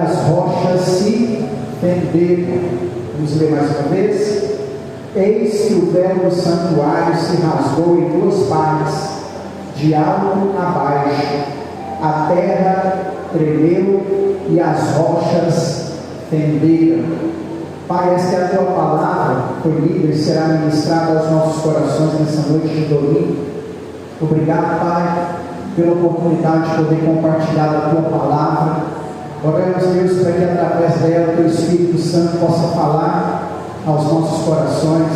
As rochas se fenderam. Vamos ler mais uma vez. Eis que o véu do santuário se rasgou em duas partes, de alto a baixo. A terra tremeu e as rochas fenderam. Pai, esta é a tua palavra, foi lida e será ministrada aos nossos corações nessa noite de domingo. Obrigado, Pai, pela oportunidade de poder compartilhar a tua palavra. Oramos, Deus, para que através dela o teu Espírito Santo possa falar aos nossos corações,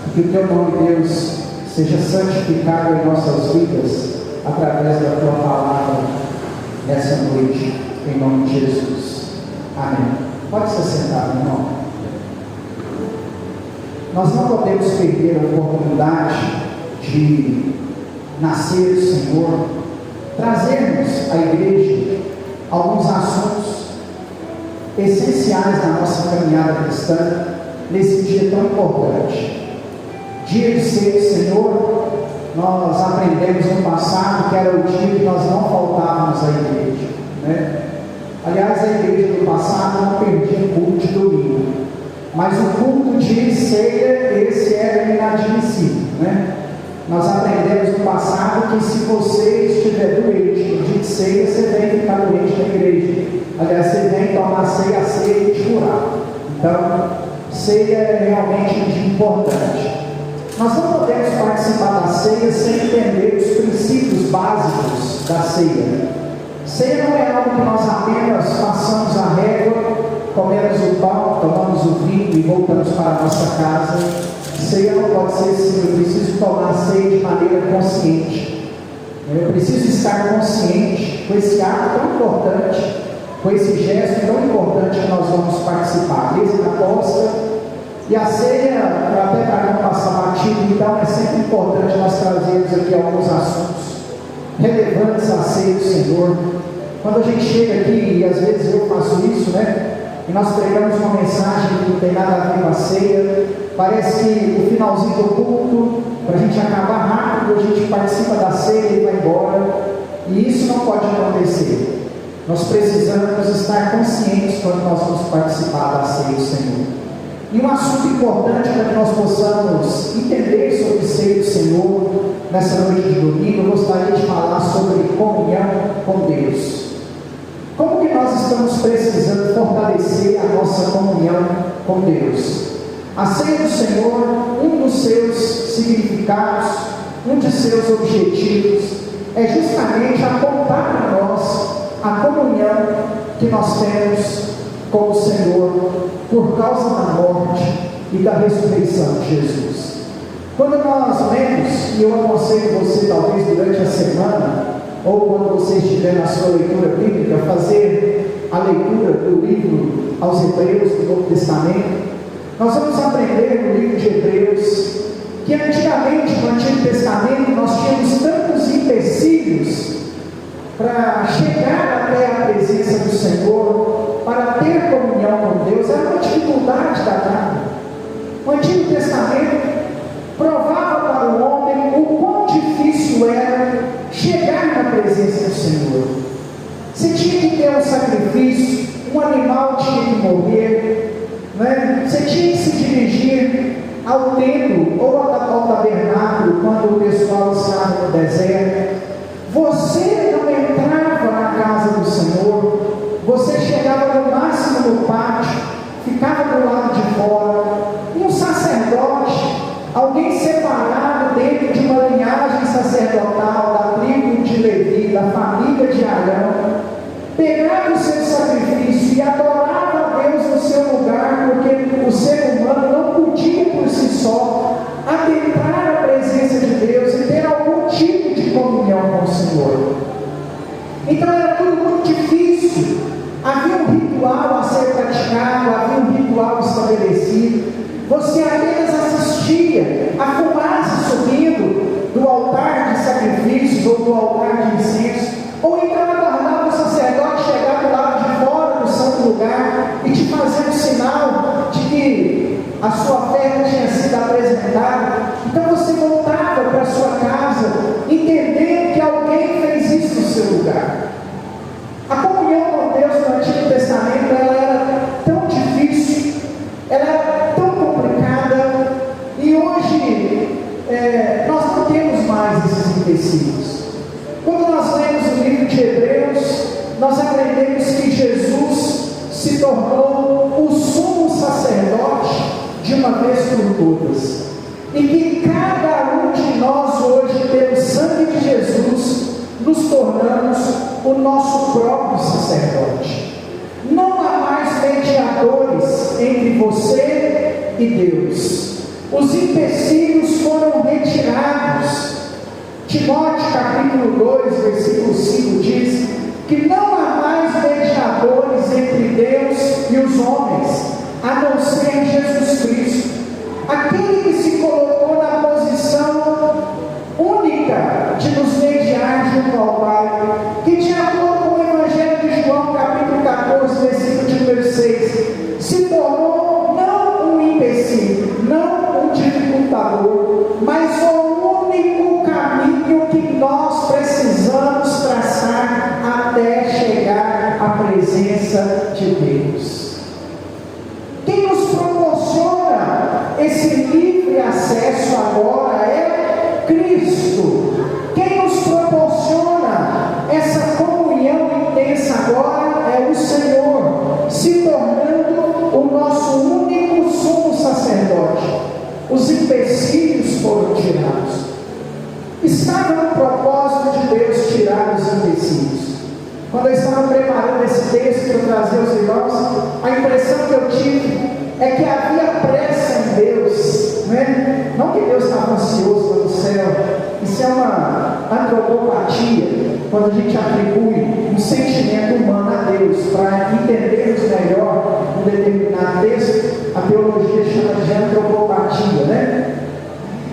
e que o teu nome, Deus, seja santificado em nossas vidas através da tua palavra nessa noite, em nome de Jesus. Amém. Pode se sentar, meu irmão. Nós não podemos perder a oportunidade de nascer do Senhor, trazermos à igreja alguns assuntos essenciais na nossa caminhada cristã nesse dia tão importante. Dia de ceia do Senhor, nós aprendemos no passado que era o dia que nós não faltávamos à igreja, né? Aliás, a igreja do passado não perdia culto de domingo, mas o culto de ceia, esse era inadmissível, né? Nós aprendemos no passado que se você estiver doente no dia de ceia, você vem ficar doente na igreja. Aliás, você vem tomar ceia, a ceia e te curar. Então, ceia é realmente um dia importante. Nós não podemos participar da ceia sem entender os princípios básicos da ceia. Ceia não é algo que nós apenas passamos a régua, comemos o pão, tomamos o vinho e voltamos para a nossa casa. Ceia não pode ser assim. Eu preciso tomar ceia de maneira consciente. Eu preciso estar consciente com esse ato tão importante, com esse gesto tão importante que nós vamos participar. Mesa da posta e a ceia, até para não passar batido, então é sempre importante nós trazermos aqui alguns assuntos relevantes à ceia do Senhor. Quando a gente chega aqui, e às vezes eu faço isso, né? E nós pregamos uma mensagem que não tem nada a ver com a ceia, parece que o finalzinho do culto, para a gente acabar rápido, a gente participa da ceia e vai embora, e isso não pode acontecer. Nós precisamos estar conscientes quando nós vamos participar da ceia do Senhor. E um assunto importante para que nós possamos entender sobre a ceia do Senhor nessa noite de domingo, eu gostaria de falar sobre comunhão com Deus. Como que nós estamos precisando fortalecer a nossa comunhão com Deus? A ceia do Senhor, um dos seus significados, um de seus objetivos, é justamente apontar para nós a comunhão que nós temos com o Senhor por causa da morte e da ressurreição de Jesus. Quando nós lemos, e eu aconselho você talvez durante a semana, ou quando você estiver na sua leitura bíblica, fazer a leitura do livro aos Hebreus do Novo Testamento, nós vamos aprender no livro de Hebreus que antigamente no Antigo Testamento nós tínhamos tantos empecilhos para chegar até a presença do Senhor, para ter comunhão com Deus. Era uma dificuldade danada. O Antigo Testamento provava para o homem o quão difícil era chegar na presença do Senhor. Você tinha que ter um sacrifício, um animal tinha que morrer, né? Você tinha que se dirigir ao templo ou ao tabernáculo quando o pessoal estava no deserto. Você não entrava na casa do Senhor, você chegava no máximo no pátio, ficava do lado de fora. Um sacerdote, alguém separado dentro de uma linhagem sacerdotal da tribo de Levi, da família de Arão, pegava o seu sacrifício e adorava a Deus no seu lugar, porque o ser humano não podia por si só adentrar a presença de Deus e ter algum tipo de comunhão com o Senhor. Então era tudo muito difícil. Havia um ritual a ser praticado, havia um ritual estabelecido. Você apenas assistia a fumaça subindo do altar de sacrifícios ou do altar de incenso, ou então aguardava o sacerdote chegar do lado de fora do santo lugar e te fazer um sinal de que a sua oferta tinha sido apresentada. Então você voltava para a sua casa entendendo que alguém fez isso no seu lugar. A comunhão com Deus no Antigo Testamento tornou o sumo sacerdote de uma vez por todas, e que cada um de nós hoje, pelo sangue de Jesus, nos tornamos o nosso próprio sacerdote. Não há mais mediadores entre você e Deus. Os empecilhos foram retirados. Timóteo capítulo 2, versículo 5 diz que não há mais mediadores entre Deus e os homens, a não ser Jesus Cristo, aquele que se colocou na posição única de nos mediar junto ao Pai, que de acordo com o Evangelho de João capítulo 14, versículo de número 6, se tornou não um empecilho, não um dificultador, mas o único caminho que nós precisamos traçar até chegar à presença de Deus. Quem nos proporciona esse livre acesso agora é Cristo. Quem nos proporciona essa comunhão intensa agora é o Senhor, se tornando o nosso único sumo sacerdote. Os empecilhos foram tirados. Estava no propósito de Deus tirar os empecilhos. Quando eu estava preparando esse texto para trazer aos irmãos, a impressão que eu tive é que havia pressa em Deus, né? Não que Deus estava ansioso lá no céu. Isso é uma antropopatia, quando a gente atribui um sentimento humano a Deus para entendermos melhor um determinado texto. A teologia chama de antropopatia, né?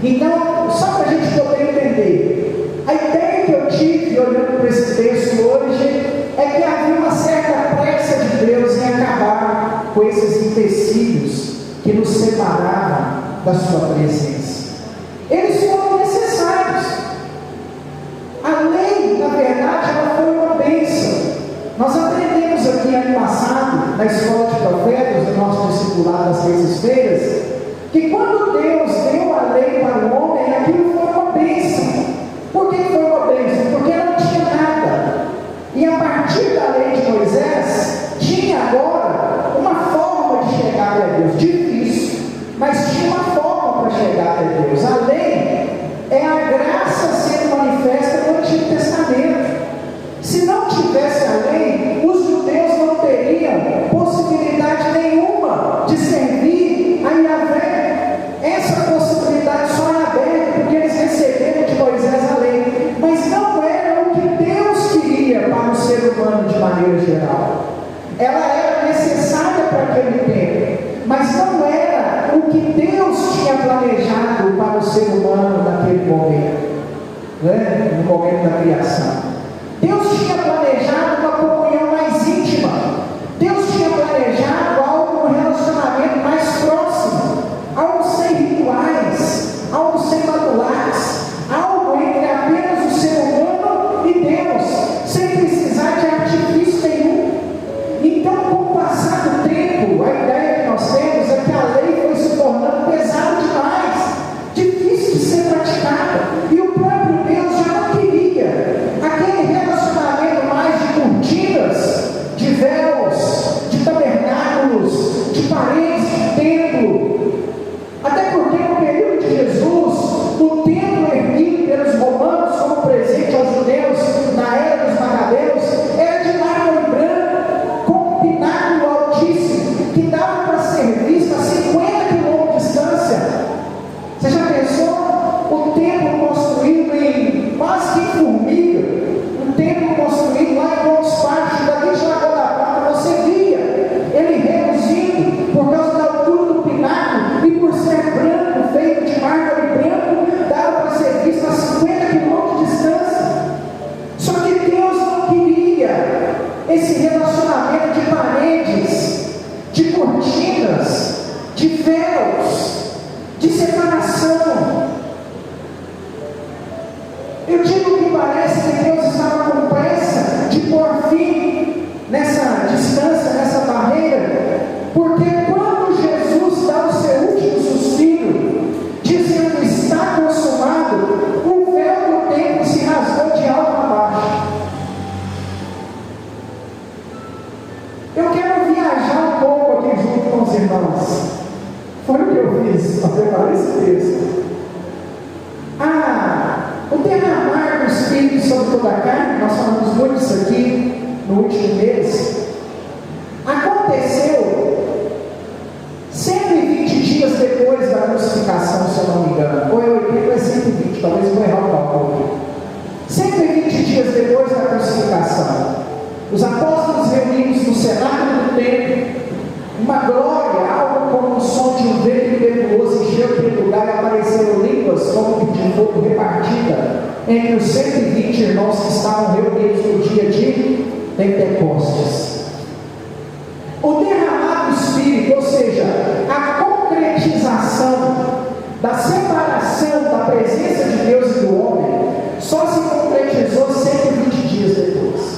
Então, só para a gente poder entender, a ideia que eu tive olhando para esse texto hoje é que havia uma certa pressa de Deus em acabar com esses empecilhos que nos separavam da sua presença. Eles foram necessários. A lei, na verdade, ela foi uma bênção. Nós aprendemos aqui ano passado, na escola de profetas, no nosso discipulado às terças-feiras, que quando Deus deu a lei para o homem, aquilo foi uma bênção. Por que foi uma bênção? Porque não tinha nada. E a partir da lei de Moisés, tinha agora uma forma de chegar até Deus. Difícil, mas tinha uma forma para chegar até Deus. A lei é a graça sendo manifesta no Antigo Testamento. Se não tivesse a lei, os judeus não teriam possibilidade nenhuma de servir a Yahvé. Essa possibilidade só é aberta porque eles receberam de Moisés a lei, mas não era o que Deus queria para o ser humano de maneira geral. Ela era necessária para aquele tempo, mas não era o que Deus tinha planejado para o ser humano naquele momento, né? No momento da criação. Deus tinha planejado uma comunhão mais íntima. Deus tinha planejado algo, um relacionamento mais próximo, algo sem rituais, algo sem manuais, algo entre apenas o ser humano e Deus, sem precisar de artifício nenhum. Então, com o passar do tempo, a ideia que nós temos é que a lei foi se tornando pesada demais, difícil de ser praticada, e o próprio Deus já não queria aquele relacionamento mais de cortinas, de véus, de tabernáculos, de paredes de templo. Até porque no período de Jesus, o templo erguido pelos romanos como presente aos judeus na era dos Macabeus era de mármore branco, com um pináculo altíssimo que dava para ser visto a 50 quilômetros de distância. Você já pensou? O templo construído em quase que formiga, um templo construído lá em Montes Partos, daqui de Lagoa da Prata, você via ele reduzido por causa da altura do pináculo e por ser branco, feito de mármore branco, dava para ser visto a 50 quilômetros de distância. Só que Deus não queria esse relacionamento de paredes, de cortinas, de véus, de separação. Eu digo que parece que Deus estava com pressa de pôr fim nessa distância, nessa barreira, porque quando Jesus dá o seu último suspiro, dizendo está consumado, o véu do templo se rasgou de alto a baixo. Eu quero viajar um irmãos, foi o que eu fiz para preparar esse texto. O derramar do Espírito sobre toda a carne, nós falamos muito isso aqui no último mês, aconteceu 120 dias depois da crucificação, se eu não me engano, ou é 80 ou é 120, talvez eu vou errar o cálculo aqui. 120 dias depois da crucificação, os apóstolos reunidos no cenáculo do templo, uma glória, algo como o som de um vento impetuoso encheu aquele lugar e apareceram línguas como de fogo repartida entre os 120 irmãos que estavam reunidos no dia de Pentecostes. O derramado do Espírito, ou seja, a concretização da separação da presença de Deus e do homem, só se concretizou 120 dias depois.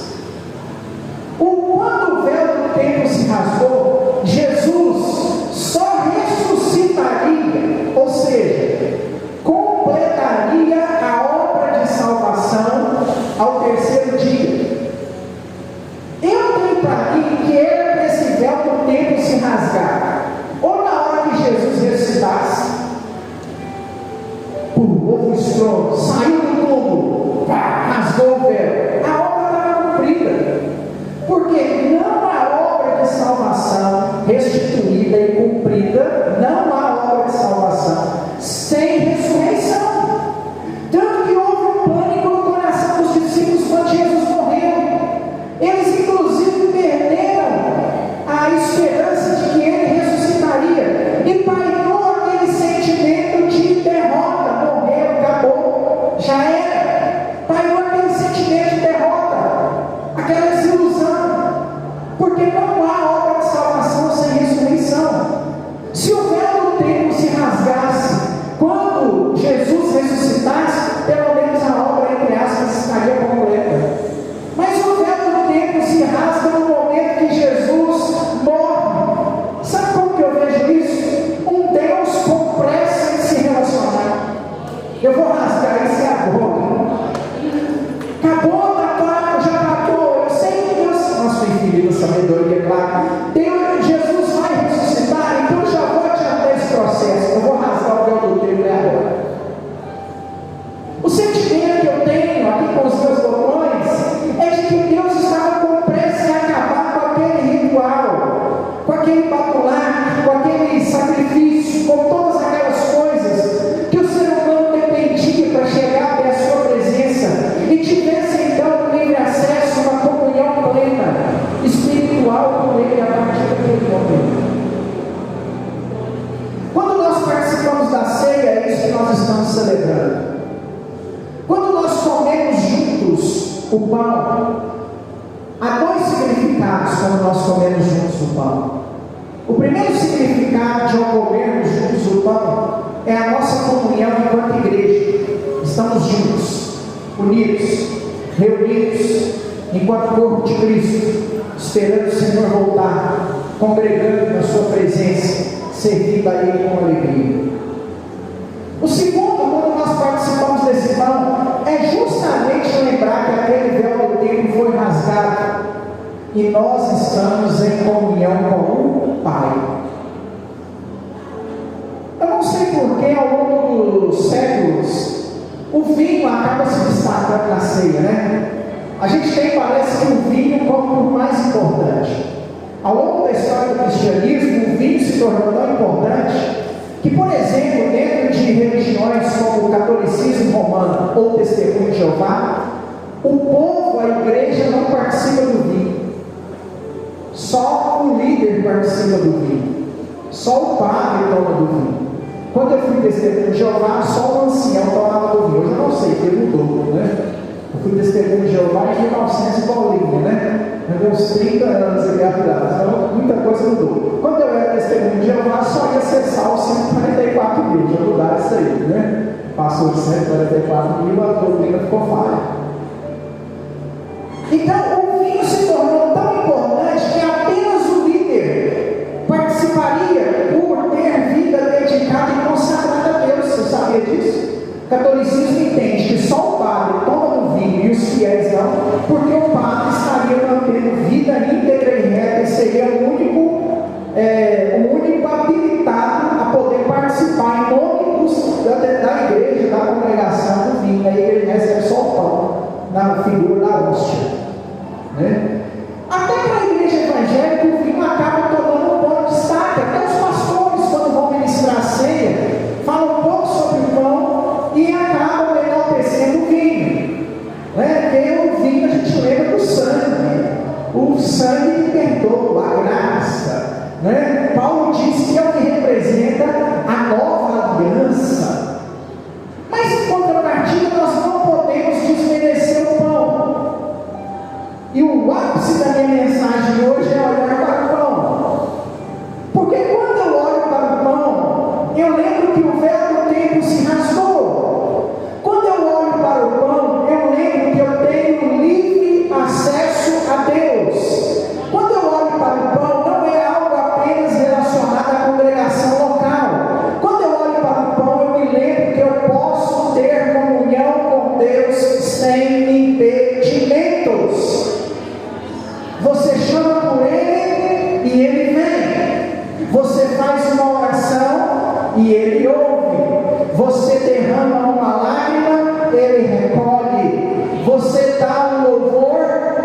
Quando o véu do templo se rasgou, Jesus só ressuscitaria, ou seja, completaria a obra de salvação ao terceiro dia. Eu tenho para mim que era para esse véu do templo se rasgar, ou na hora que Jesus ressuscitasse, houve um estrondo, saiu do túmulo, rasgou o véu, a obra estava cumprida. Porque não há obra de salvação restituída e cumprida, não há obra de salvação sem ressurreição. Tanto que houve um pânico no coração dos discípulos quando Jesus morreu. Eles inclusive perderam a esperança de que ele ressuscitaria e pairou aquele sentimento de derrota. Morreu, acabou, já era. Pairou aquele sentimento de derrota, aquela desilusão. Porque não há obra de salvação sem ressurreição. Se o véu do templo se rasgasse quando Jesus ressuscitasse, pelo menos a obra, entre aspas, estaria completa. Mas o véu do templo se rasga no momento que Jesus morre. Sabe como que eu vejo isso? Um Deus com pressa em se relacionar. Eu vou rasgar isso agora. Acabou, já matou. Eu sei que Deus, nosso infinito sabedoria, claro. Jesus vai ressuscitar, então eu já vou adiantar esse processo. Eu vou rasgar o véu do templo agora. O sentimento que eu tenho aqui com os meus botões é de que Deus estava com pressa em acabar com aquele ritual, com aquele batular, com aquele sacrifício, com todas aquelas coisas que o ser humano dependia para chegar até a sua presença e tivesse então um livre acesso, uma comunhão plena, espiritual com ele a partir daquele momento. Quando nós participamos da ceia, é isso que nós estamos celebrando. Quando nós comemos juntos o pão, há dois significados quando nós comemos juntos o pão. O primeiro significado de ao comermos juntos o pão é a nossa comunhão enquanto igreja. Estamos juntos, unidos, reunidos, enquanto corpo de Cristo, esperando o Senhor voltar, congregando na sua presença, servindo a Ele com alegria. O segundo, quando nós participamos desse pão, é justamente lembrar que aquele véu do templo foi rasgado e nós estamos em comunhão com o Pai. Eu não sei porque ao longo dos séculos o vinho acaba se destacando na ceia, né? A gente tem, parece que o vinho como o mais importante. Ao longo da história do cristianismo, o vinho se tornou tão importante que, por exemplo, dentro de religiões como o catolicismo romano ou o testemunho de Jeová, o povo, a igreja, não participa do vinho. Só o líder participa do vinho. Só o padre toma do vinho. Quando eu fui testemunho de Jeová, só o ancião tomava do vinho. Hoje eu não sei, porque mudou, né? Eu fui testemunho de Jeová em 1900 e bolinha, né? Eu dei uns 30 anos aqui atrás, então muita coisa mudou. Quando eu era testemunho de Jeová, só ia acessar os 144 mil, já mudaram isso aí, né? Passou de 144 mil, a doutrina ficou falha. Então, o vinho se tornou tão importante que apenas o líder participaria por ter vida dedicada e consagrada a Deus. Você sabia disso? O catolicismo entende que só o padre toma do vinho e os fiéis não, porque o padre estaria mantendo vida íntegra e reta e seria o único né? Paulo diz que é o que representa a nova aliança. Mas em contrapartida, nós não podemos desmerecer o pão. E o ápice da minha mensagem hoje é olhar para o pão. Porque quando eu olho para o pão, eu lembro que o véu do tempo se rasgou. Quando eu olho para o pão, eu lembro que eu tenho livre acesso a Deus. Quando eu olho para o pão, não é algo apenas relacionado à congregação local. Quando eu olho para o pão, eu me lembro que eu posso ter comunhão com Deus sem impedimentos. Você chama por Ele e Ele vem. Você faz uma oração e Ele ouve. Você derrama uma lágrima, Ele recolhe. Você dá um louvor,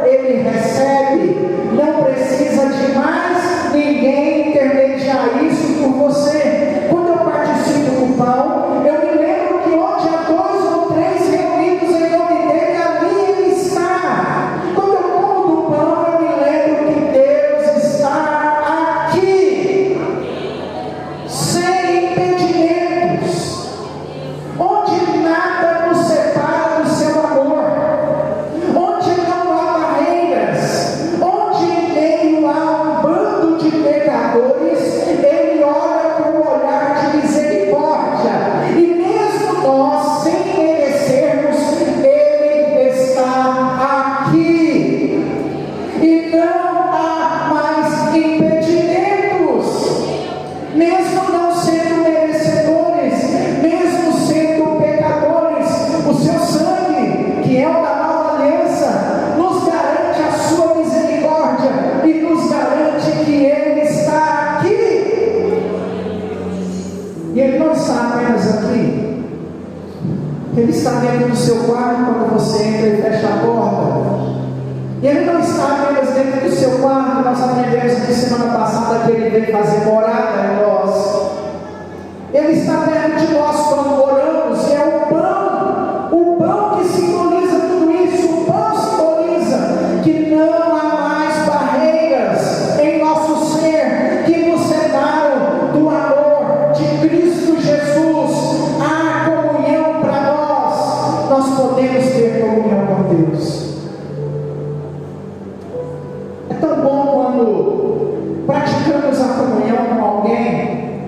Ele recebe. Não precisa de mais ninguém intermediar isso por você. Quando eu participo do pão, eu me lembro que onde há 2 ou 3 reunidos em nome dele, ali Ele está. Quando eu como do pão, eu me lembro que Deus está aqui, sem impedimentos, onde nada nos separa do seu amor, onde não há barreiras, onde em meio a um bando de pecadores, Ele olha com um olhar de misericórdia, e mesmo nós, sem merecermos, Ele está aqui, e não há mais impedimentos, mesmo não sendo merecedores, mesmo sendo pecadores. O seu sangue, que é o da nova aliança, nos garante a sua misericórdia e nos garante que Ele está aqui. E Ele não está apenas aqui, Ele está dentro do seu quarto quando você entra e fecha a porta. E Ele não está apenas dentro do seu quarto. Nós aprendemos aqui semana passada que Ele veio fazer morada em nós. Ele está perto de nós quando oramos, e é o pão que simboliza tudo isso. O pão simboliza que não há mais barreiras em nosso ser que nos separam do amor de Cristo Jesus. Há comunhão para nós podemos ter comunhão com Deus. É tão bom quando praticamos a comunhão com alguém,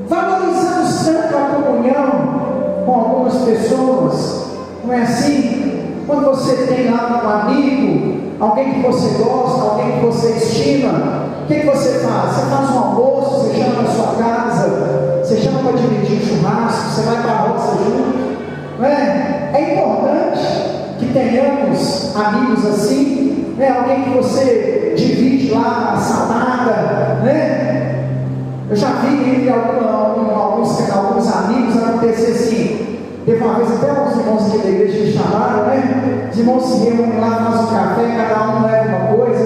valorizamos tanto a comunhão com algumas pessoas, não é assim? Quando você tem lá um amigo, alguém que você gosta, alguém que você estima, o que você faz? Você faz um almoço, você chama na sua casa, você chama para dividir churrasco, você vai para a roça junto, não é? É importante que tenhamos amigos assim, né? Alguém que você divide lá a salada, né? Eu já vi entre alguns amigos acontecer assim. Teve uma vez até uns irmãos aqui da igreja que chamaram, né? Os irmãos se reúnem lá, fazem um café, cada um leva uma coisa,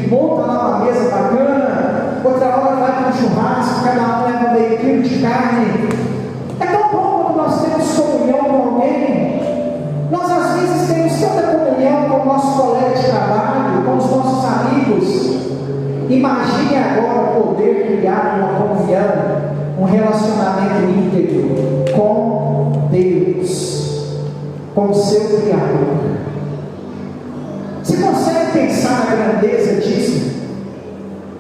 monta lá uma mesa bacana, outra hora vai para um churrasco, cada um leva meio quilo de carne. É tão bom quando nós temos comunhão com alguém. Nós às vezes temos tanta comunhão com o nosso colega de trabalho, com os nossos amigos. Imagine agora poder criar uma comunhão, um relacionamento íntegro com Deus, com o seu Criador. Você consegue pensar na grandeza disso?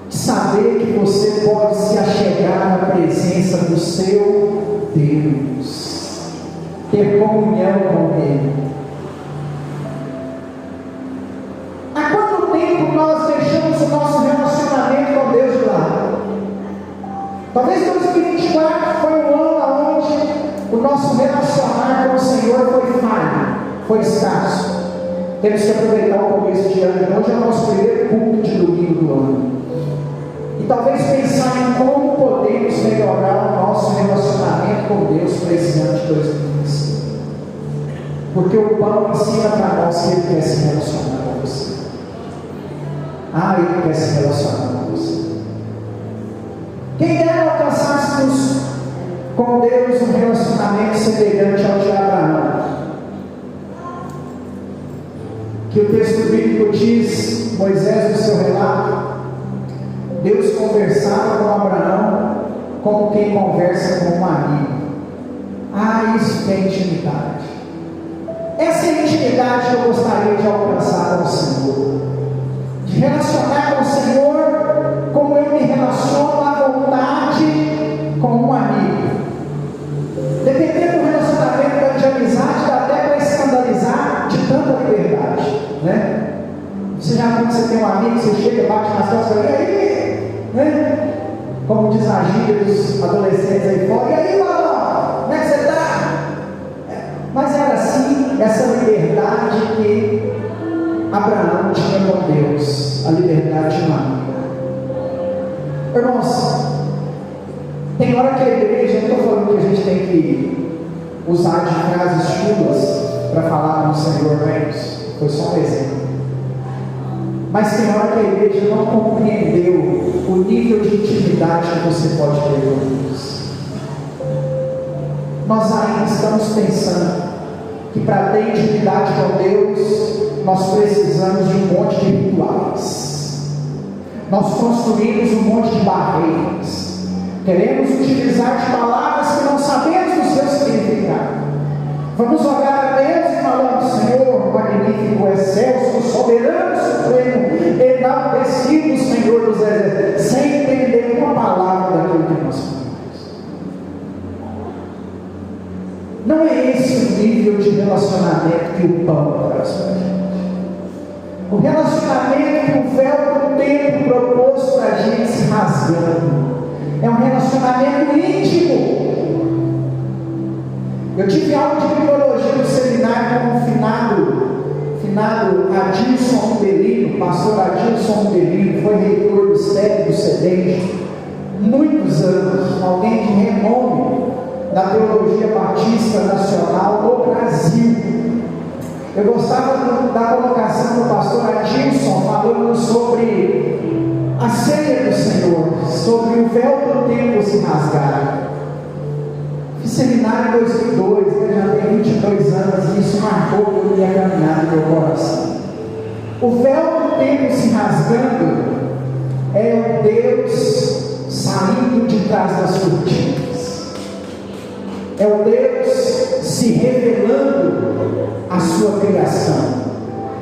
De saber que você pode se achegar na presença do seu Deus, ter comunhão com Ele. Há quanto tempo nós deixamos o nosso relacionamento com Deus de lado? Talvez 2024 foi um ano onde o nosso relacionar com o Senhor foi falho, foi escasso. Temos que aproveitar o começo de ano. Hoje é o nosso primeiro culto de domingo do ano. E talvez pensar em como podemos melhorar o nosso relacionamento com Deus para esse ano de 2025. Porque o pão ensina para nós que Ele quer se relacionar com você. Ele quer se relacionar com você. Quem dera alcançássemos com Deus um relacionamento semelhante ao de Abraão, que o texto bíblico diz, Moisés no seu relato, Deus conversava com Abraão como quem conversa com um amigo. Isso que é intimidade. Essa é a intimidade que eu gostaria de alcançar com o Senhor, de relacionar com o Senhor como eu me relaciono à vontade com um amigo. Dependendo do relacionamento de amizade, dá até para escandalizar de tanta liberdade, né? Você já quando você tem um amigo, você chega, bate nas costas e fala, e aí? Né? Como diz a gíria dos adolescentes aí fora, e aí, Balão? Como é que você está? Mas era assim, essa liberdade que Abraão tinha com Deus, a liberdade de um amigo. Irmãos, tem hora que a igreja, eu não estou falando que a gente tem que usar de frases chulas para falar com o Senhor, não é isso? Foi só um exemplo. Mas tem hora que a igreja não compreendeu o nível de intimidade que você pode ter com Deus. Nós ainda estamos pensando que para ter intimidade com Deus, nós precisamos de um monte de rituais. Nós construímos um monte de barreiras. Queremos utilizar de palavras que não sabemos o seu significado. Vamos orar a Deus e falamos, Senhor, magnífico, excelso, soberano, supremo, enaltecido, Senhor dos exércitos, sem entender uma palavra daquilo que nós falamos. Não é esse o nível de relacionamento que o pão traz para a gente. O relacionamento que o véu do tempo propôs para a gente se rasgando é um relacionamento íntimo. Eu tive aula de biologia no seminário com o finado Adilson Umbelino, pastor Adilson Umbelino, foi reitor do STEP do CEDENJ, muitos anos, alguém de renome da teologia batista nacional no Brasil. Eu gostava da colocação do pastor Adilson, falando sobre a ceia do Senhor, sobre o véu do tempo se rasgar. Fiz seminário em 2002, já tenho 22 anos, e isso marcou a minha caminhada no meu coração. O véu do tempo se rasgando é o Deus saindo de trás das cortinas, é o Deus se revelando a sua criação,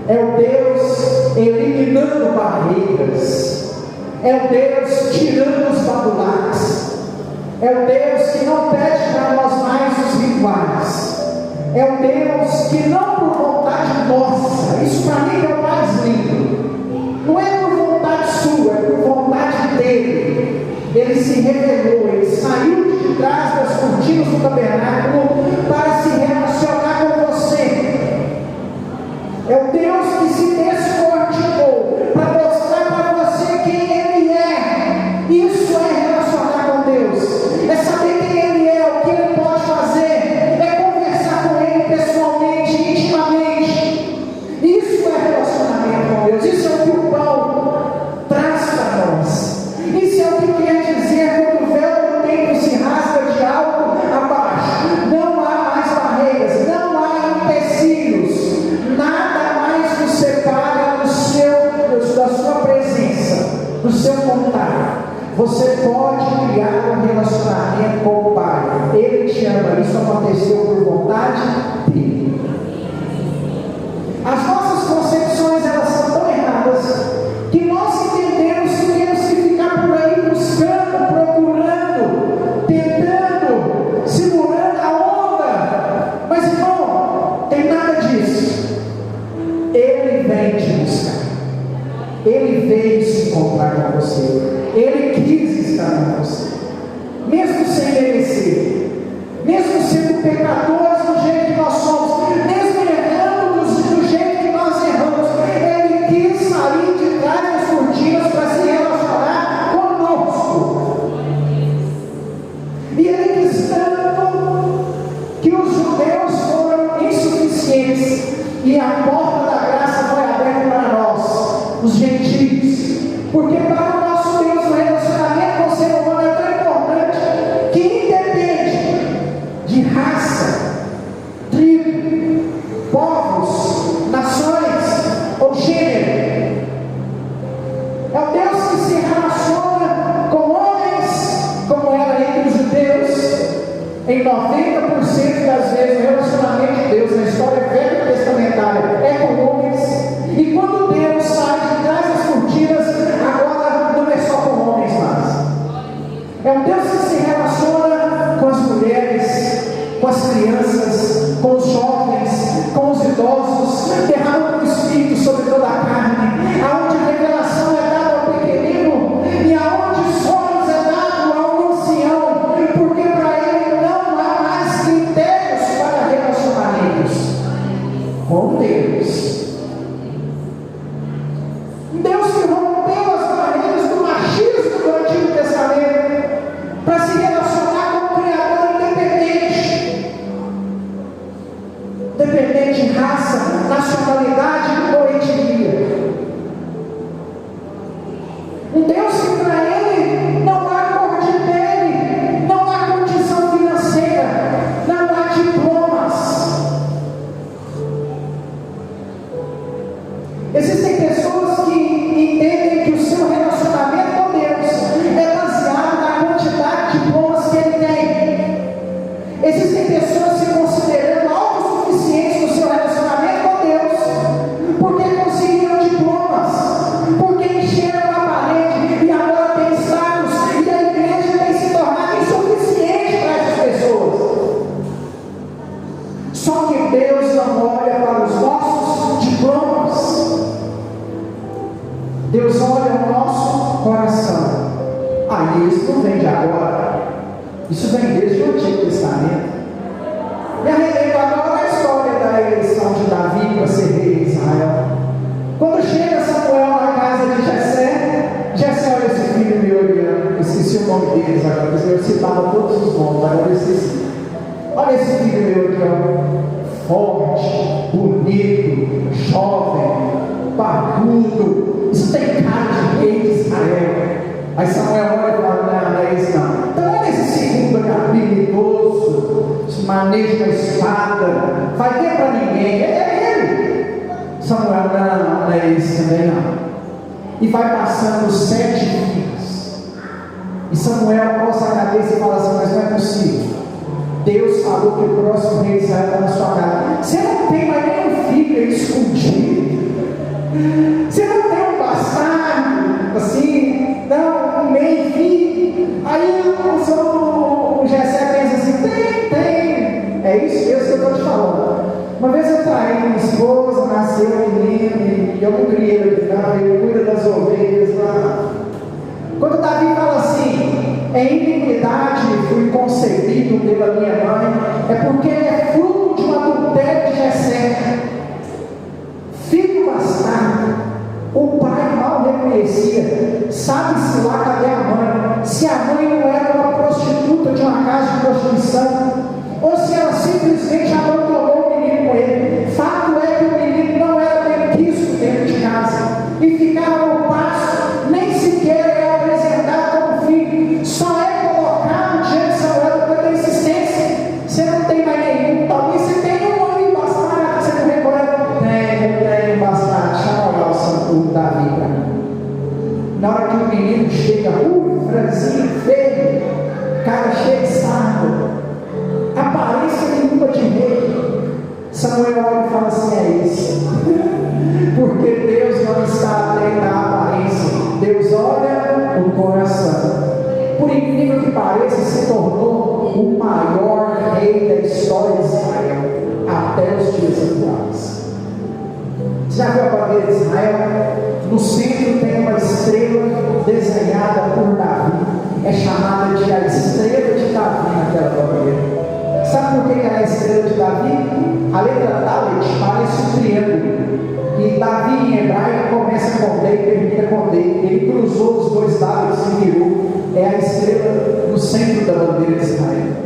é o Deus eliminando barreiras, é o Deus tirando os babulaques, é o Deus que não pede para nós mais os rituais, é o Deus que não por vontade nossa, isso para mim é o mais lindo, não é por vontade sua, é por vontade dele. Ele se revelou, ele saiu de trás das cortinas do tabernáculo para se relacionar com você. É o Deus que se descortinou para mostrar para você quem Ele é. Isso é relacionar com Deus, é saber quem Ele é, o que Ele pode fazer, é conversar com Ele pessoalmente, intimamente. Isso é relacionamento com Deus, isso é o que o pão traz para nós. Isso é o que quer dizer quando o véu do tempo se rasga de alto a baixo. Não há mais barreiras, não há empecilhos, nada mais nos separa da sua presença, do seu contato. Você pode criar um relacionamento com o Pai, Ele te ama, isso aconteceu por vontade dele. As nossas concepções, elas são tão erradas que nós entendemos que temos que ficar por aí buscando, procurando, tentando, segurando a onda. Mas irmão, tem nada disso. Ele vem te buscar, Ele veio se encontrar com você, Ele quis estar com você, mesmo sem merecer, mesmo sendo pecadores do jeito que nós somos, mesmo errando do jeito que nós erramos, Ele quis sair de trás das cortinas para se relacionar conosco. E Ele quis tanto que os judeus foram insuficientes e a porta da graça foi aberta para nós, os gentios, porque para o nosso Deus o relacionamento com o ser humano é tão importante que independe de raça, 90% das vezes o relacionamento de Deus na história velha testamentária é com homens. E quando Deus sai de trás das cortinas, agora não é só com homens mais. É um Deus que se relaciona com as mulheres, com as crianças, com os jovens, com os idosos, derrama o Espírito sobre toda a carne, aonde a revelação é dada ao pequenino e aonde sonhos é dado ao ancião, porque para ele não há mais critérios para relacionamentos com Deus. Deus que rompeu as barreiras do machismo do Antigo Testamento para se relacionar com o Criador independente de raça, nacionalidade ou etnia. Um Deus que para ele não há cor de pele, não há condição financeira, não há diplomas. Existem pessoas que entendem que o seu relacionamento com Deus é baseado na quantidade de diplomas que ele tem. Existem pessoas se considerando autossuficientes no seu relacionamento com Deus porque conseguiram diplomas, porque encheram a parede e agora tem status, e a igreja tem se tornado insuficiente para essas pessoas. Só que Deus não olha para os nossos diplomas. Deus olha o nosso coração. Isso não vem de agora. Isso vem desde o Antigo Testamento. E a relembro agora a história da eleição de Davi para ser rei de Israel. Quando chega Samuel na casa de Jessé, olha esse filho meu olhando. Esqueci o nome deles agora, porque eu citava todos os nomes, agora eu esqueci. Olha esse filho meu aqui, forte, bonito, jovem, barbudo. Isso tem cara de rei de Israel. Aí Samuel olha e fala: não é isso não. Então olha esse segundo aqui, habilidoso, se maneja a espada, vai ter para ninguém, é ele. Samuel: não é isso também não. E vai passando 7 dias. E Samuel coça a cabeça e fala assim: mas não é possível. Deus falou que o próximo rei de Israel está na sua casa. Você não tem mais nenhum filho aí escondido. Você não tem um bastardo, assim, não, um meio filho. Aí o Jessé pensa assim: tem. É isso mesmo que eu estou te falando. Uma vez eu traí minha esposa, nasceu um menino, e eu não criei ele, não, ele cuida das ovelhas lá. Quando Davi fala assim: em iniquidade fui concebido pela minha mãe, é porque ele é fruto de um adultério de Jessé. Filho bastardo, o pai mal reconhecia, sabe-se lá cadê a mãe, se a mãe não era uma prostituta de uma casa de prostituição, ou se ela simplesmente abandonou o menino com ele. Fato é que o menino não era bem visto dentro de casa, e ficava no pasto, nem sequer era apresentado como filho, só é colocado diante de Samuel depois da insistência. Você não tem mais nenhum, talvez você tenha um aí bastardo, você não reconhece. Tem bastardo, chama lá o santo Davi para mim. Na hora que o menino chega, franzinho, feio, cara cheio de sardo, aparência nenhuma de rei, Samuel olha e fala assim: é isso. Porque Deus não está atento à aparência, Deus olha o coração. Por incrível que pareça, se tornou o maior rei da história de Israel até os dias atuais. Você já viu a bandeira de Israel? No centro tem uma estrela desenhada por Davi, é chamada de a estrela de Davi naquela bandeira. Sabe por que ela é a estrela de Davi? A letra Dalet parece um triângulo, e Davi em hebraico começa com D e termina com D. Ele cruzou os dois lados e virou. É a estrela no centro da bandeira de Israel.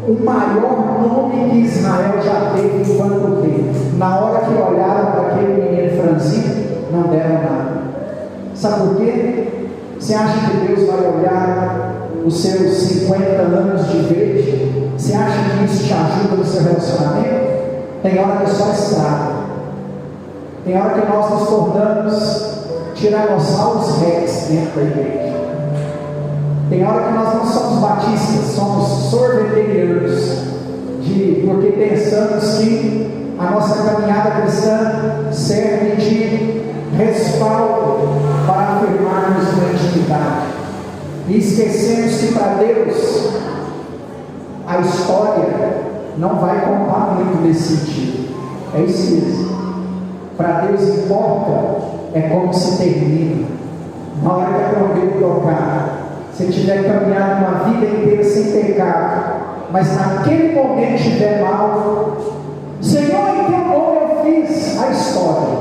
O maior nome que Israel já teve enquanto rei. Na hora que olharam para aquele menino franzino, não deram nada. Sabe por quê? Você acha que Deus vai olhar os seus 50 anos de verde? Você acha que isso te ajuda no seu relacionamento? Tem hora que só estraga. Tem hora que nós nos tornamos tiranossauros rex dentro da igreja. Tem hora que nós não somos batistas, somos sorveterianos, porque pensamos que a nossa caminhada cristã serve de respaldo para afirmarmos uma intimidade. E esquecemos que para Deus a história não vai contar muito nesse sentido. É isso mesmo. Para Deus importa é como se termina. Na hora que a trombeta tocar, se tiver caminhado uma vida inteira sem pecado, mas naquele momento estiver mal, Senhor, em teu nome eu fiz a história,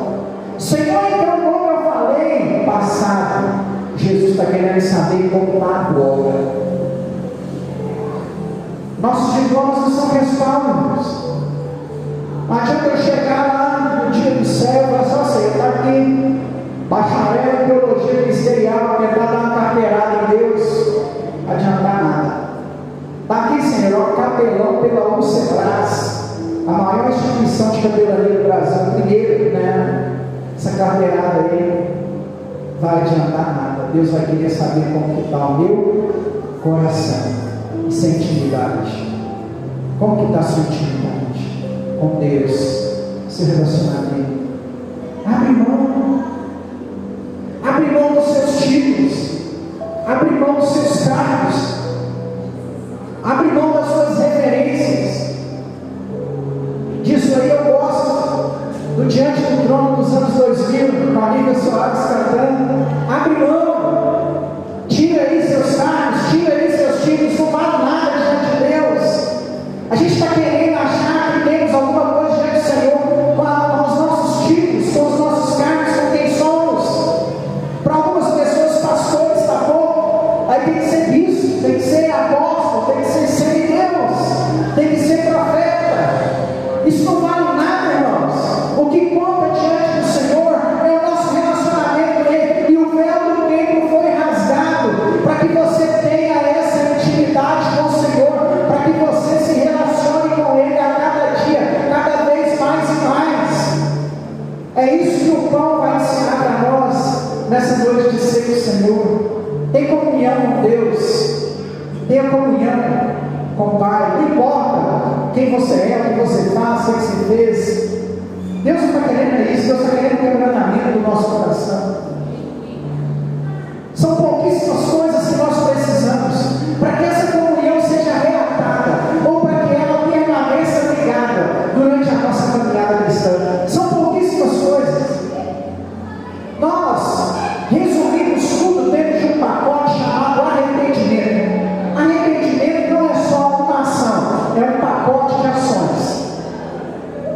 Senhor, em teu nome eu falei passado. Jesus está querendo saber como está agora. Nossos diplomas não são respaldos. Não adianta eu chegar lá no dia do céu e falar assim: ó, Senhor, está aqui, bacharel em teologia ministerial, tentar dar uma carteirada em Deus, não adiantar nada. Está aqui, Senhor, o capelão pela UCEBRAS, a maior instituição de capelania do Brasil, primeiro, né? Essa carteirada aí vai adiantar nada. Deus vai querer saber como está o meu coração, essa intimidade. Como que está a sua intimidade com Deus, seu relacionamento? Abre mão dos seus títulos, abre mão dos seus cargos, abre mão das suas referências. Disso aí eu gosto do Diante do Trono dos anos 2000, com a Lívia Soares cantando. Abre mão, tira aí seus cargos, tira aí seus títulos, não vale nada diante de Deus. A gente está querendo achar que temos alguma coisa diante do Senhor com os nossos títulos, com os nossos cargos, com quem somos. Para algumas pessoas, pastores está pouco, aí tem que ser bispo, tem que ser apóstolo, tem que ser semideus, tem que ser profeta. Isso não vale nada, irmãos. O que conta diante do Senhor é o nosso relacionamento com Ele, e o véu do templo foi rasgado para que você tenha essa intimidade com o Senhor, para que você se relacione com Ele a cada dia, cada vez mais e mais. É isso que o pão vai ensinar para nós nessa noite de ser o Senhor. Tem comunhão com Deus, tenha comunhão com o Pai. Não importa quem você é, o que você faz, o que você fez. Deus não está querendo isso. Deus está querendo quebrantamento do nosso coração. São pouquíssimas coisas que nós precisamos para que essa comunhão seja reatada, ou para que ela permaneça ligada durante a nossa caminhada cristã. São pouquíssimas coisas. Nós resumimos tudo dentro de um pacote chamado arrependimento. Arrependimento não é só uma ação, é um pacote de ações.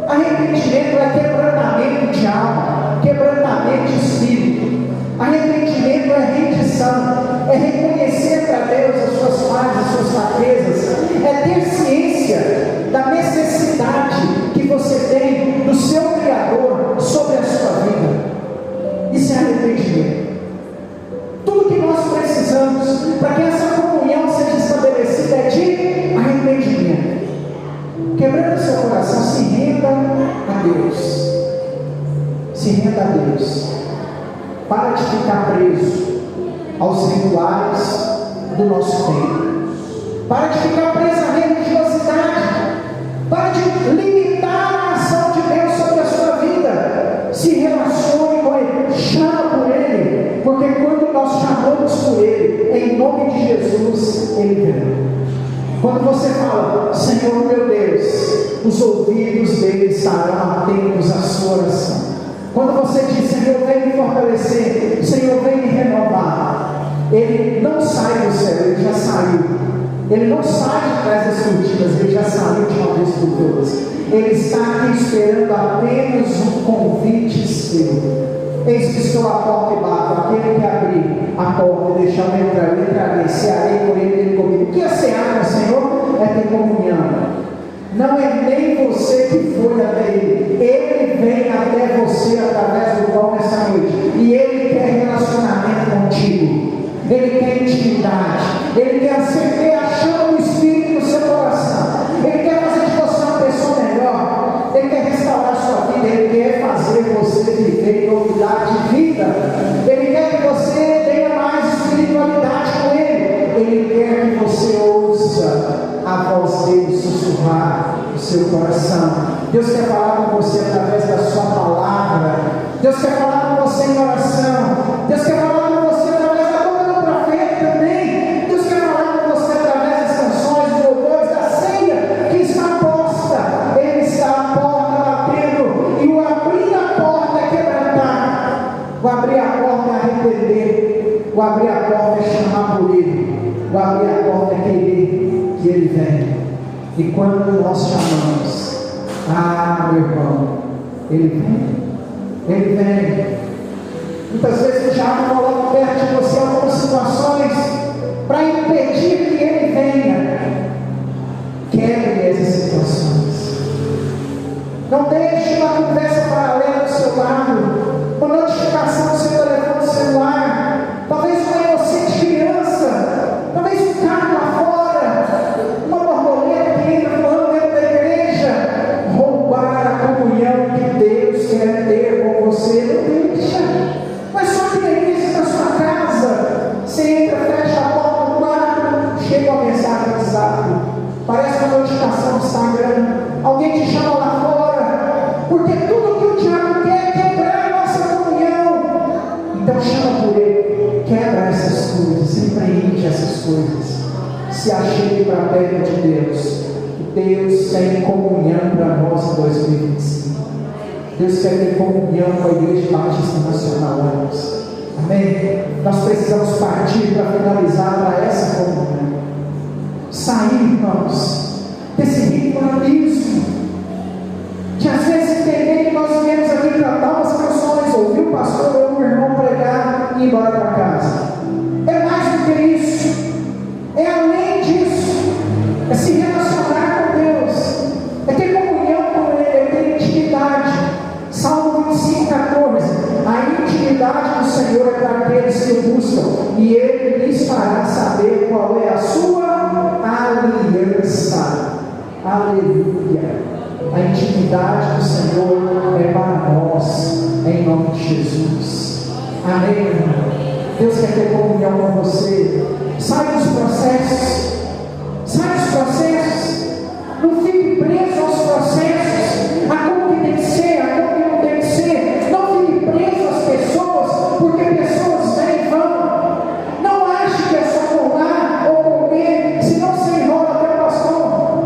Arrependimento é quebrantamento de alma, quebrantamento de espírito. Arrependimento é rendição, é reconhecer para Deus as suas falhas, as suas fraquezas, é ter ciência da necessidade que você tem do seu Criador sobre a sua vida. Isso é arrependimento. Tudo que nós precisamos para que essa comunhão seja estabelecida é de arrependimento. Quebrando o seu coração, se renda a Deus. Se renda a Deus. Para de ficar preso aos rituais do nosso tempo. Para de ficar preso à religiosidade. Para de limitar a ação de Deus sobre a sua vida. Se relacione com Ele, chama por Ele, porque quando nós chamamos por Ele, em nome de Jesus, Ele vem. Quando você fala: Senhor meu Deus, os ouvidos dele estarão atentos à sua oração. Quando você diz: Senhor, vem me fortalecer, Senhor, vem me renovar, Ele não sai do céu, Ele já saiu. Ele não sai de trás das cortinas, Ele já saiu de uma vez por todas. Ele está aqui esperando apenas um convite seu. Eis que estou à porta e bato. Aquele que abrir a porta e deixar eu entrar, eu entrarei, cearei com ele, ele comigo. O que é cear com o Senhor? É ter comunhão. Não é nem você que foi até Ele, Ele vem até você através do pão nessa noite, e Ele quer relacionamento contigo, Ele quer intimidade, Ele quer acender a chama do Espírito no seu coração, Ele quer fazer de você uma pessoa melhor, Ele quer restaurar a sua vida, Ele quer fazer você viver em novidade de vida, Ele quer que você tenha mais espiritualidade com Ele, Ele quer que você ouça a voz dele sussurrar no seu coração. Deus quer falar com você através da sua palavra. Deus quer falar com você em oração. Deus quer falar com você através da boca do profeta também. Deus quer falar com você através das canções, dos louvores, da ceia que está posta. Ele está à porta batendo, e o abrir a porta é quebrantar. O abrir a porta é arrepender. O abrir a porta é chamar por ele. O abrir a porta é querer que ele venha. E quando nós chamamos, meu irmão, ele vem. Ele vem. Muitas vezes o diabo coloca perto de você algumas situações para impedir que ele venha. Quebre essas situações. Não deixe uma conversa paralela do seu lado, uma notificação do seu telefone celular, talvez uma inocente criança, talvez um carro lá fora, uma borboleta que entra voando dentro da igreja, roubar a comunhão que Deus quer ter com você. Não deixa. Mas só que na igreja, na sua casa, você entra, fecha a porta do quarto, chega uma mensagem no WhatsApp, parece uma notificação do Instagram, alguém te chama lá fora, porque tudo que o diabo quer é quebrar a nossa comunhão. Então chama por ele, quebra essas coisas, repreende essas coisas, se achegue para perto de Deus. Deus tem comunhão para nós em 2025. Deus quer ter comunhão com a Igreja Batista Nacional, irmãos. Amém? Nós precisamos partir para finalizar para essa comunhão. Sair, irmãos, desse ritualismo, de às vezes entender que nós viemos aqui cantar umas canções, ouvir o pastor ou o irmão pregar e ir embora para casa. É mais do que isso, é além disso, é se relacionar com Deus, é ter comunhão com Ele, é ter intimidade. Salmo 25:14, a intimidade do Senhor é para aqueles que o buscam, e Ele lhes fará saber qual é a sua aliança. Aleluia. A intimidade do Senhor é para nós, em nome de Jesus. Amém, irmão? Deus quer ter comunhão com você. Sai dos processos. Sai dos processos. Não fique preso aos processos, a como que tem que ser, a como que não tem que ser. Não fique preso às pessoas, porque pessoas vêm e vão. Não ache que é só colar ou comer, senão você enrola até o pastor,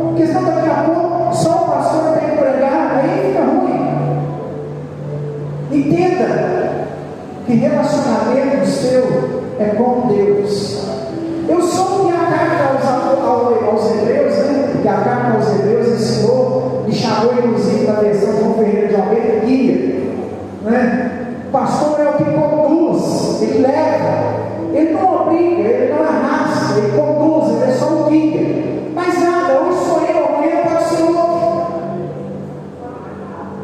porque senão daqui a pouco só o pastor tem que pregar, aí fica ruim. Entenda que relacionamento seu é com Deus. Eu sou o que a carta aos Hebreus, né? Que a carta aos Hebreus ensinou, e chamou inclusive na versão João Ferreira de Almeida, guia, né? O pastor é o que conduz, ele leva, ele não obriga, ele não arrasta, ele conduz, ele é só um guia. Mas nada, hoje sou eu, amanhã pode ser outro.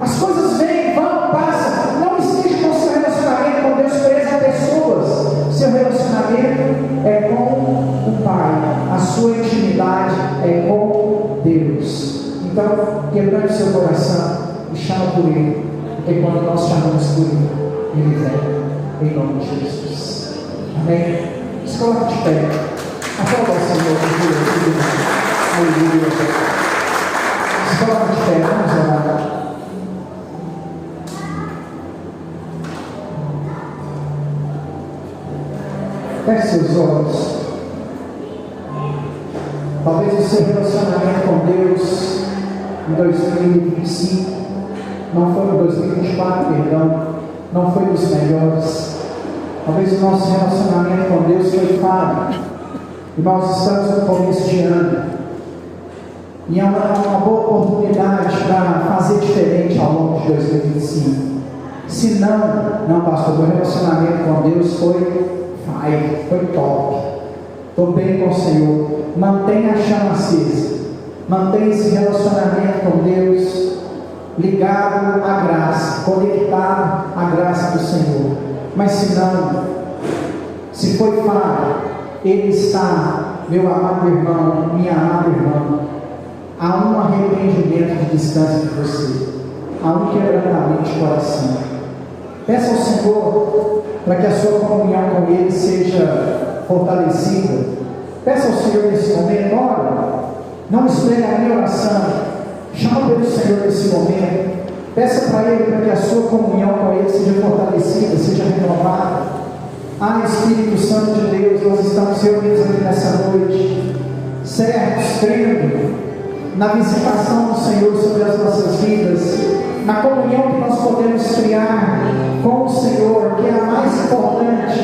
As coisas vêm, vão, passam. Não esteja com o seu relacionamento com Deus preso a pessoas. Seu relacionamento é com o Pai, a sua intimidade é com Deus. Então, quebrante seu coração e chama por Ele, porque quando nós chamamos por Ele, Ele vem, em nome de Jesus. Amém? Se coloque de pé. Aplauda o Senhor. Aleluia. Se coloque de pé. Vamos orar. Feche seus olhos. Talvez o seu relacionamento com Deus em 2025 não foi no 2024, perdão, não foi dos melhores. Talvez o nosso relacionamento com Deus foi falho, e nós estamos no começo de ano, e é uma boa oportunidade para fazer diferente ao longo de 2025. Se não, pastor, meu relacionamento com Deus foi top, estou bem com o Senhor. Mantenha a chama acesa, mantenha esse relacionamento com Deus ligado à graça, conectado à graça do Senhor. Mas se não, se foi falha, Ele está, meu amado irmão, minha amada irmã, há um arrependimento de distância de você, há um quebrantamento de coração. Peça ao Senhor para que a sua comunhão com Ele seja fortalecida, Peça ao Senhor nesse momento, ora, não espere a minha oração, chama pelo Senhor nesse momento, peça para Ele para que a sua comunhão com Ele seja fortalecida, seja renovada. Espírito Santo de Deus, nós estamos reunidos aqui nessa noite, certos, crendo na visitação do Senhor sobre as nossas vidas, na comunhão que nós podemos criar com o Senhor, que é a mais importante,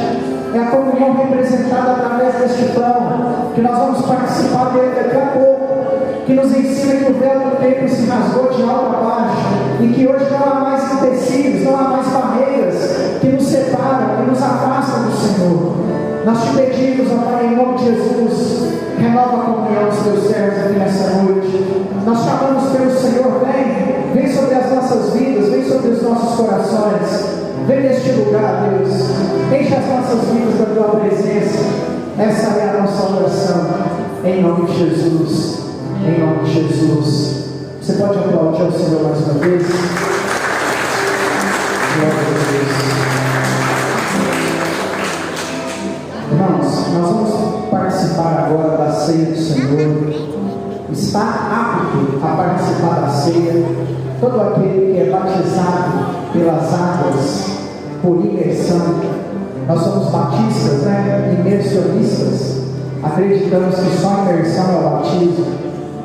é a comunhão representada através deste pão, que nós vamos participar dele daqui a pouco, que nos ensina que o véu do templo se rasgou de alto a baixo, e que hoje não há mais empecilhos, não há mais barreiras que nos separam, que nos afastam do Senhor. Nós te pedimos, ó Pai, em nome de Jesus, renova a comunhão dos teus servos aqui nessa noite. Nós chamamos pelo Senhor, vem sobre as nossas vidas, vem sobre os nossos corações, vem neste lugar, Deus, enche as nossas vidas da tua presença. Essa é a nossa oração, em nome de Jesus, em nome de Jesus. Você pode aplaudir ao Senhor mais uma vez? Glória a Deus. Irmãos, nós vamos participar agora da ceia do Senhor. Está apto a participar da ceia todo aquele que é batizado pelas águas por imersão. Nós somos batistas, imersionistas. Acreditamos que só a imersão é o batismo.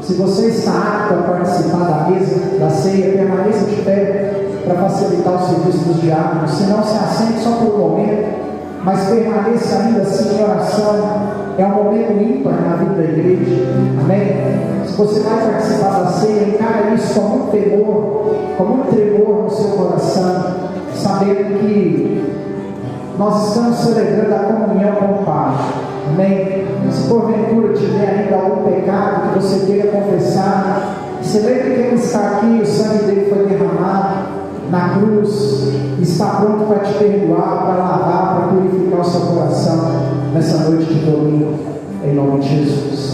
Se você está apto a participar da mesa da ceia, permaneça de pé para facilitar o serviço dos diáconos. Se não, se assente só por um momento, mas permaneça ainda assim em oração. É um momento ímpar na vida da igreja. Amém? Se você vai participar da ceia, encara isso com muito temor, com muito tremor no seu coração, sabendo que nós estamos celebrando a comunhão com o Pai. Amém? Se porventura tiver ainda algum pecado que você queira confessar, você lembre que Ele está aqui, o sangue dele foi derramado na cruz, está pronto para te perdoar, para lavar, para purificar o seu coração nessa noite de domingo, em nome de Jesus.